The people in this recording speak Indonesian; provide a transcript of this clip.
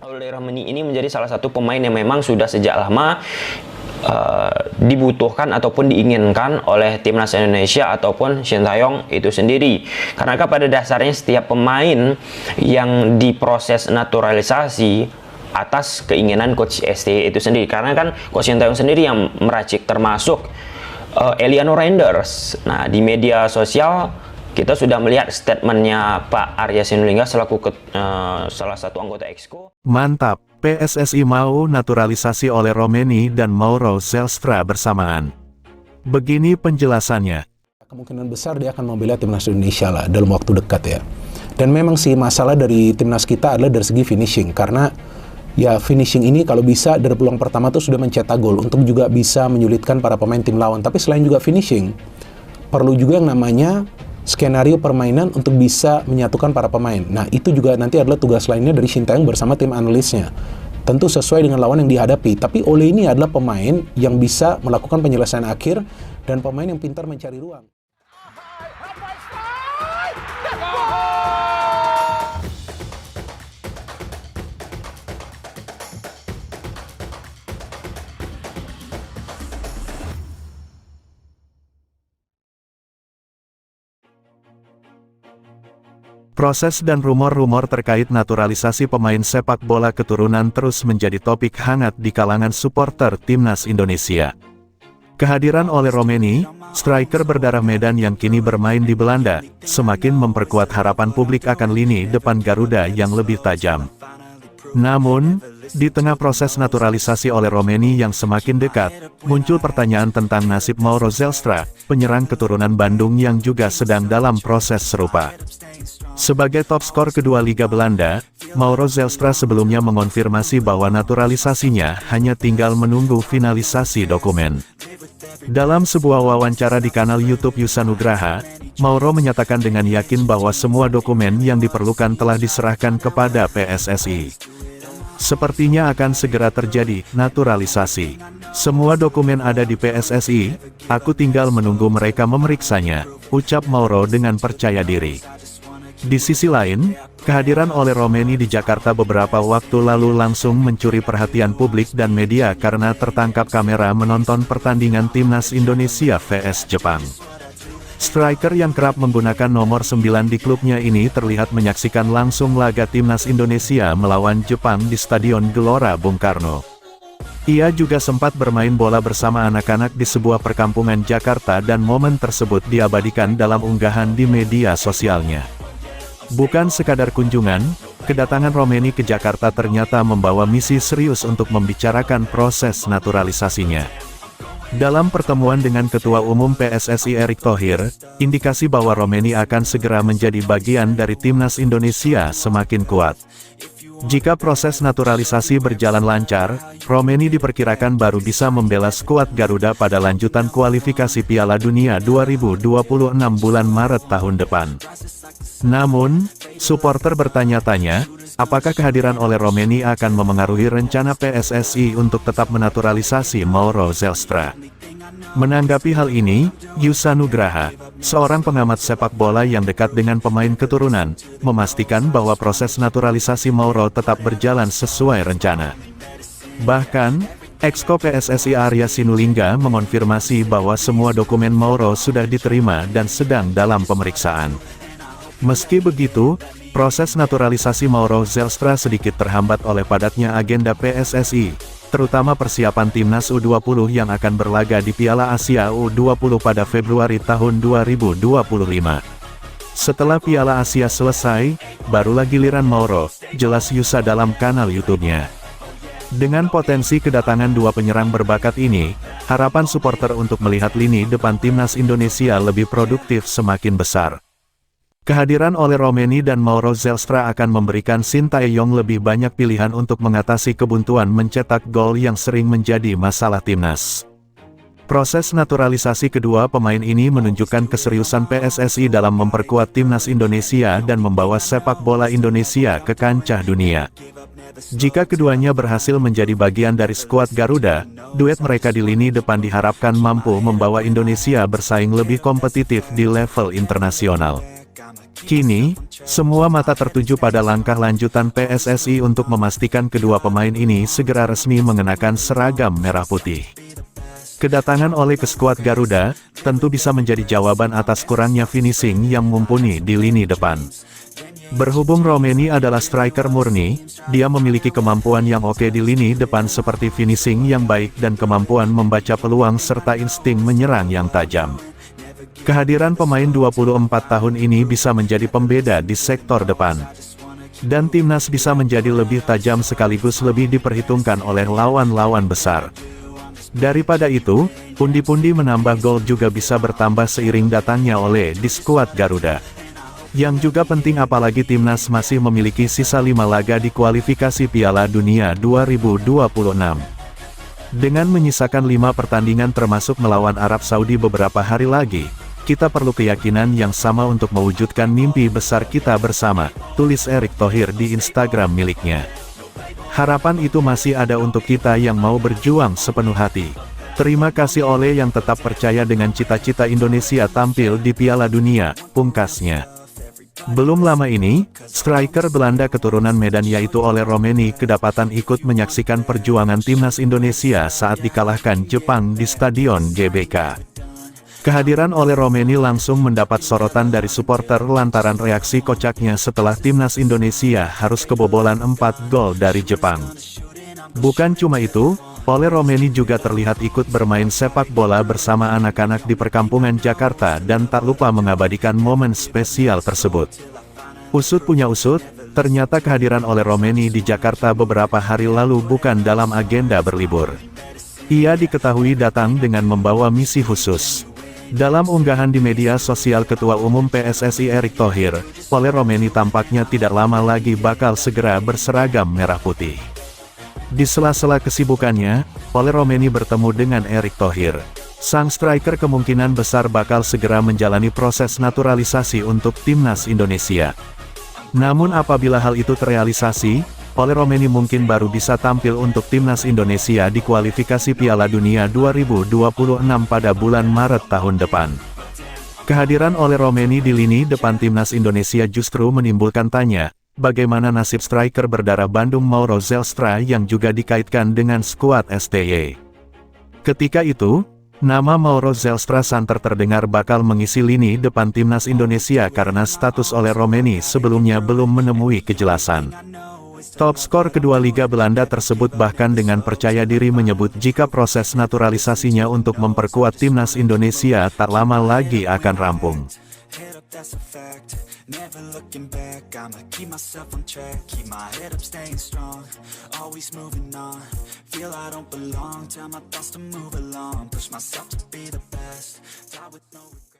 Aurelio Tchouameni ini menjadi salah satu pemain yang memang sudah sejak lama dibutuhkan ataupun diinginkan oleh timnas Indonesia ataupun Sintayong itu sendiri. Karena pada dasarnya setiap pemain yang diproses naturalisasi atas keinginan coach ST itu sendiri. Karena kan coach Sintayong sendiri yang meracik, termasuk Eliano Reinders. Nah, di media sosial kita sudah melihat statementnya Pak Arya Sinulinga selaku salah satu anggota Exco. Mantap, PSSI mau naturalisasi oleh Tchouameni dan Mauro Zelstra bersamaan. Begini penjelasannya. Kemungkinan besar dia akan membela timnas Indonesia lah dalam waktu dekat ya. Dan memang sih masalah dari timnas kita adalah dari segi finishing. Karena ya finishing ini kalau bisa dari peluang pertama tuh sudah mencetak gol untuk juga bisa menyulitkan para pemain tim lawan. Tapi selain juga finishing, perlu juga yang namanya skenario permainan untuk bisa menyatukan para pemain. Nah, itu juga nanti adalah tugas lainnya dari Sintayong bersama tim analisnya. Tentu sesuai dengan lawan yang dihadapi. Tapi Ole ini adalah pemain yang bisa melakukan penyelesaian akhir dan pemain yang pintar mencari ruang. Proses dan rumor-rumor terkait naturalisasi pemain sepak bola keturunan terus menjadi topik hangat di kalangan supporter timnas Indonesia. Kehadiran Ole Tchouameni, striker berdarah Medan yang kini bermain di Belanda, semakin memperkuat harapan publik akan lini depan Garuda yang lebih tajam. Namun, di tengah proses naturalisasi Ole Tchouameni yang semakin dekat, muncul pertanyaan tentang nasib Mauro Zelstra, penyerang keturunan Bandung yang juga sedang dalam proses serupa. Sebagai top skor kedua Liga Belanda, Mauro Zelstra sebelumnya mengonfirmasi bahwa naturalisasinya hanya tinggal menunggu finalisasi dokumen. Dalam sebuah wawancara di kanal YouTube Yusa Nugraha, Mauro menyatakan dengan yakin bahwa semua dokumen yang diperlukan telah diserahkan kepada PSSI. Sepertinya akan segera terjadi naturalisasi. Semua dokumen ada di PSSI, aku tinggal menunggu mereka memeriksanya, ucap Mauro dengan percaya diri. Di sisi lain, kehadiran Ole Tchouameni di Jakarta beberapa waktu lalu langsung mencuri perhatian publik dan media karena tertangkap kamera menonton pertandingan timnas Indonesia vs Jepang. Striker yang kerap menggunakan nomor 9 di klubnya ini terlihat menyaksikan langsung laga timnas Indonesia melawan Jepang di Stadion Gelora Bung Karno. Ia juga sempat bermain bola bersama anak-anak di sebuah perkampungan Jakarta dan momen tersebut diabadikan dalam unggahan di media sosialnya. Bukan sekadar kunjungan, kedatangan Tchouameni ke Jakarta ternyata membawa misi serius untuk membicarakan proses naturalisasinya. Dalam pertemuan dengan Ketua Umum PSSI Erick Thohir, indikasi bahwa Tchouameni akan segera menjadi bagian dari timnas Indonesia semakin kuat. Jika proses naturalisasi berjalan lancar, Tchouameni diperkirakan baru bisa membela skuad Garuda pada lanjutan kualifikasi Piala Dunia 2026 bulan Maret tahun depan. Namun, supporter bertanya-tanya, apakah kehadiran Ole Tchouameni akan memengaruhi rencana PSSI untuk tetap menaturalisasi Mauro Zelstra? Menanggapi hal ini, Yusa Nugraha, seorang pengamat sepak bola yang dekat dengan pemain keturunan, memastikan bahwa proses naturalisasi Mauro tetap berjalan sesuai rencana. Bahkan, Exco PSSI Arya Sinulinga mengonfirmasi bahwa semua dokumen Mauro sudah diterima dan sedang dalam pemeriksaan. Meski begitu, proses naturalisasi Mauro Zelstra sedikit terhambat oleh padatnya agenda PSSI, terutama persiapan timnas U20 yang akan berlaga di Piala Asia U20 pada Februari tahun 2025. Setelah Piala Asia selesai, barulah giliran Mauro, jelas Yusa dalam kanal YouTube-nya. Dengan potensi kedatangan dua penyerang berbakat ini, harapan supporter untuk melihat lini depan timnas Indonesia lebih produktif semakin besar. Kehadiran Ole Tchouameni dan Mauro Zelstra akan memberikan Sintayong lebih banyak pilihan untuk mengatasi kebuntuan mencetak gol yang sering menjadi masalah timnas. Proses naturalisasi kedua pemain ini menunjukkan keseriusan PSSI dalam memperkuat timnas Indonesia dan membawa sepak bola Indonesia ke kancah dunia. Jika keduanya berhasil menjadi bagian dari skuad Garuda, duet mereka di lini depan diharapkan mampu membawa Indonesia bersaing lebih kompetitif di level internasional. Kini, semua mata tertuju pada langkah lanjutan PSSI untuk memastikan kedua pemain ini segera resmi mengenakan seragam merah putih. Kedatangan Ole ke skuad Garuda, tentu bisa menjadi jawaban atas kurangnya finishing yang mumpuni di lini depan. Berhubung Romeni adalah striker murni, dia memiliki kemampuan yang oke di lini depan seperti finishing yang baik dan kemampuan membaca peluang serta insting menyerang yang tajam. Kehadiran pemain 24 tahun ini bisa menjadi pembeda di sektor depan. Dan timnas bisa menjadi lebih tajam sekaligus lebih diperhitungkan oleh lawan-lawan besar. Daripada itu, pundi-pundi menambah gol juga bisa bertambah seiring datangnya Ole di skuad Garuda. Yang juga penting apalagi timnas masih memiliki sisa 5 laga di kualifikasi Piala Dunia 2026. Dengan menyisakan 5 pertandingan termasuk melawan Arab Saudi beberapa hari lagi, kita perlu keyakinan yang sama untuk mewujudkan mimpi besar kita bersama, tulis Erick Thohir di Instagram miliknya. Harapan itu masih ada untuk kita yang mau berjuang sepenuh hati. Terima kasih Ole yang tetap percaya dengan cita-cita Indonesia tampil di Piala Dunia, pungkasnya. Belum lama ini, striker Belanda keturunan Medan yaitu Ole Romeni kedapatan ikut menyaksikan perjuangan timnas Indonesia saat dikalahkan Jepang di Stadion GBK. Kehadiran Ole Romeni langsung mendapat sorotan dari supporter lantaran reaksi kocaknya setelah timnas Indonesia harus kebobolan 4 gol dari Jepang. Bukan cuma itu, Ole Romeni juga terlihat ikut bermain sepak bola bersama anak-anak di perkampungan Jakarta dan tak lupa mengabadikan momen spesial tersebut. Usut punya usut, ternyata kehadiran Ole Romeni di Jakarta beberapa hari lalu bukan dalam agenda berlibur. Ia diketahui datang dengan membawa misi khusus. Dalam unggahan di media sosial Ketua Umum PSSI Erick Thohir, Ole Romeni tampaknya tidak lama lagi bakal segera berseragam merah putih. Di sela-sela kesibukannya, Ole Romeni bertemu dengan Erick Thohir. Sang striker kemungkinan besar bakal segera menjalani proses naturalisasi untuk timnas Indonesia. Namun apabila hal itu terrealisasi, Ole Romeni mungkin baru bisa tampil untuk timnas Indonesia di kualifikasi Piala Dunia 2026 pada bulan Maret tahun depan. Kehadiran Ole Romeni di lini depan timnas Indonesia justru menimbulkan tanya, bagaimana nasib striker berdarah Bandung Mauro Zelstra yang juga dikaitkan dengan skuad STY. Ketika itu, nama Mauro Zelstra santer terdengar bakal mengisi lini depan timnas Indonesia karena status Ole Romeni sebelumnya belum menemui kejelasan. Top skor kedua Liga Belanda tersebut bahkan dengan percaya diri menyebut jika proses naturalisasinya untuk memperkuat timnas Indonesia tak lama lagi akan rampung. Never looking back, I'ma keep myself on track, keep my head up staying strong, always moving on, feel I don't belong, tell my thoughts to move along, push myself to be the best, die with no regrets.